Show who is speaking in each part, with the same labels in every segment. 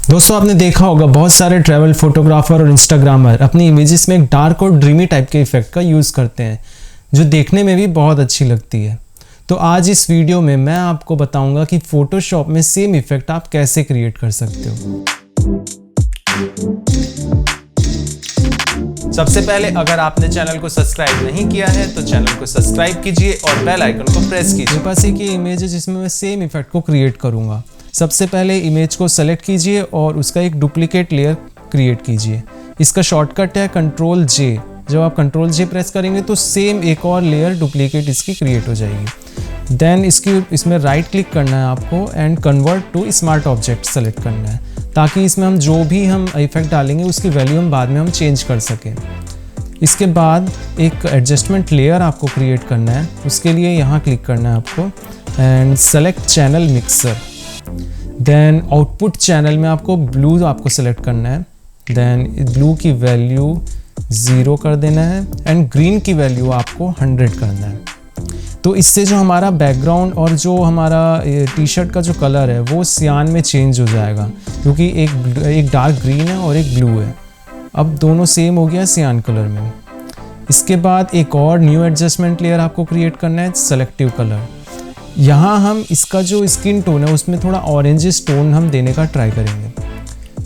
Speaker 1: दोस्तों आपने देखा होगा बहुत सारे ट्रैवल फोटोग्राफर और इंस्टाग्रामर अपनी इमेजेस में एक डार्क और ड्रीमी टाइप के इफेक्ट का यूज़ करते हैं जो देखने में भी बहुत अच्छी लगती है। तो आज इस वीडियो में मैं आपको बताऊंगा कि फोटोशॉप में सेम इफेक्ट आप कैसे क्रिएट कर सकते हो। सबसे पहले अगर आपने चैनल को सब्सक्राइब नहीं किया है तो चैनल को सब्सक्राइब कीजिए और बेल आइकन को प्रेस कीजिए। मेरे पास एक इमेज है जिसमें मैं सेम इफेक्ट को क्रिएट करूंगा। सबसे पहले इमेज को सेलेक्ट कीजिए और उसका एक डुप्लीकेट लेयर क्रिएट कीजिए। इसका शॉर्टकट है कंट्रोल जे। जब आप कंट्रोल जे प्रेस करेंगे तो सेम एक और लेयर डुप्लीकेट इसकी क्रिएट हो जाएगी। देन इसमें राइट क्लिक करना है आपको and convert to smart object select करना है ताकि इसमें हम जो भी हम इफेक्ट डालेंगे उसकी वैल्यू हम बाद में हम चेंज कर सकें। इसके बाद एक एडजस्टमेंट लेयर आपको क्रिएट करना है। उसके लिए यहाँ क्लिक करना है आपको and select channel mixer. Then output channel में आपको ब्लू आपको सेलेक्ट करना है। देन ब्लू की वैल्यू 0 कर देना है एंड ग्रीन की वैल्यू आपको 100 करना है। तो इससे जो हमारा बैकग्राउंड और जो हमारा टी शर्ट का जो कलर है वो सियान में चेंज हो जाएगा क्योंकि एक डार्क ग्रीन है और एक ब्लू है। अब दोनों सेम हो गया सियान कलर में। इसके बाद एक और न्यू एडजस्टमेंट लेयर आपको क्रिएट करना है, सेलेक्टिव कलर। यहाँ हम इसका जो स्किन टोन है उसमें थोड़ा ऑरेंजिश टोन हम देने का ट्राई करेंगे।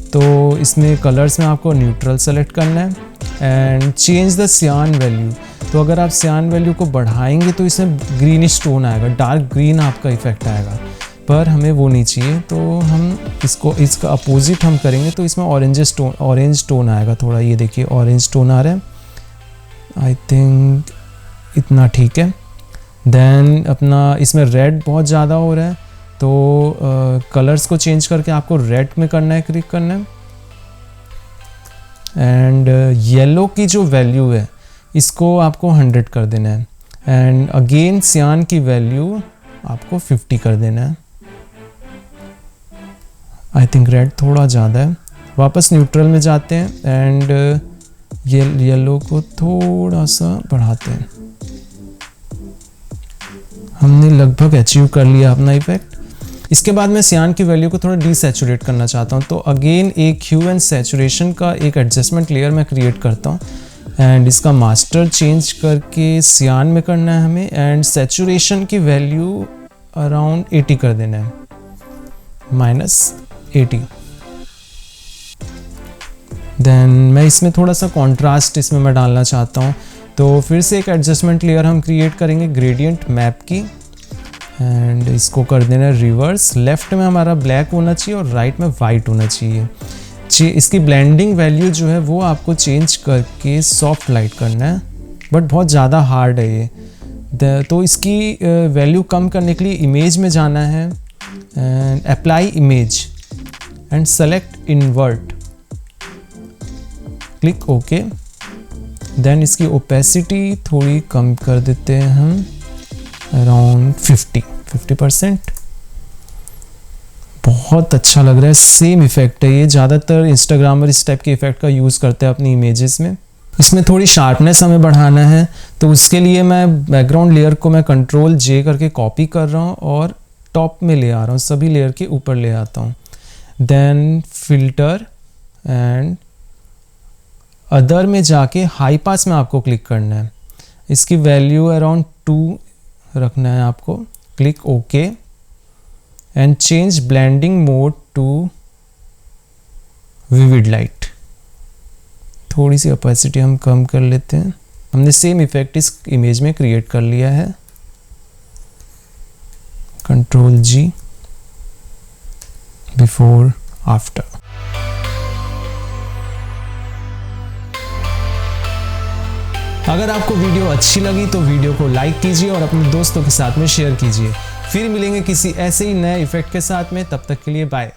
Speaker 1: तो इसमें कलर्स में आपको न्यूट्रल सेलेक्ट करना है एंड चेंज द सियान वैल्यू। तो अगर आप सियान वैल्यू को बढ़ाएंगे तो इसमें ग्रीनिश टोन आएगा, डार्क ग्रीन आपका इफेक्ट आएगा, पर हमें वो नहीं चाहिए। तो हम इसका अपोजिट हम करेंगे तो इसमें ऑरेंज टोन आएगा थोड़ा। ये देखिए ऑरेंज टोन आ रहा है। आई थिंक इतना ठीक है। देन अपना इसमें रेड बहुत ज़्यादा हो रहा है तो कलर्स को चेंज करके आपको रेड में करना है, क्लिक करना है। एंड येलो की जो वैल्यू है इसको आपको 100 कर देना है एंड अगेन सियान की वैल्यू आपको 50 कर देना है। आई थिंक रेड थोड़ा ज़्यादा है। वापस न्यूट्रल में जाते हैं एंड येलो को थोड़ा सा बढ़ाते हैं। हमने लगभग अचीव कर लिया अपना इफेक्ट। इसके बाद मैं सियान की वैल्यू को थोड़ा डीसैचुरेट करना चाहता हूँ तो अगेन एक ह्यू एंड सैचुरेशन का एक एडजस्टमेंट लेयर मैं क्रिएट करता हूँ एंड इसका मास्टर चेंज करके सियान में करना है हमें एंड सैचुरेशन की वैल्यू अराउंड 80 कर देना है, -80। देन मैं इसमें थोड़ा सा कॉन्ट्रास्ट इसमें मैं डालना चाहता हूँ तो फिर से एक एडजस्टमेंट लेयर हम क्रिएट करेंगे ग्रेडियंट मैप की एंड इसको कर देना है रिवर्स। लेफ्ट में हमारा ब्लैक होना चाहिए और राइट में वाइट होना चाहिए। इसकी ब्लेंडिंग वैल्यू जो है वो आपको चेंज करके सॉफ्ट लाइट करना है, बट बहुत ज़्यादा हार्ड है ये। तो इसकी वैल्यू कम करने के लिए इमेज में जाना है and apply image and select invert, click okay. Then इसकी ओपेसिटी थोड़ी कम कर देते हैं हम, अराउंड 50%। बहुत अच्छा लग रहा है, सेम इफेक्ट है ये। ज़्यादातर इंस्टाग्रामर इस टाइप के इफेक्ट का यूज़ करते हैं अपनी इमेजेस में। इसमें थोड़ी शार्पनेस हमें बढ़ाना है तो उसके लिए मैं बैकग्राउंड लेयर को मैं कंट्रोल जे करके कॉपी कर रहा हूँ और टॉप में ले आ रहा हूँ, सभी लेयर के ऊपर ले आता हूँ। देन फिल्टर एंड अदर में जाके हाई पास में आपको क्लिक करना है। इसकी वैल्यू अराउंड 2 रखना है आपको, click okay and change blending mode to vivid light. थोड़ी सी ओपेसिटी हम कम कर लेते हैं। हमने सेम इफेक्ट इस इमेज में क्रिएट कर लिया है। Control G, before after. अगर आपको वीडियो अच्छी लगी तो वीडियो को लाइक कीजिए और अपने दोस्तों के साथ में शेयर कीजिए। फिर मिलेंगे किसी ऐसे ही नए इफेक्ट के साथ में, तब तक के लिए बाय।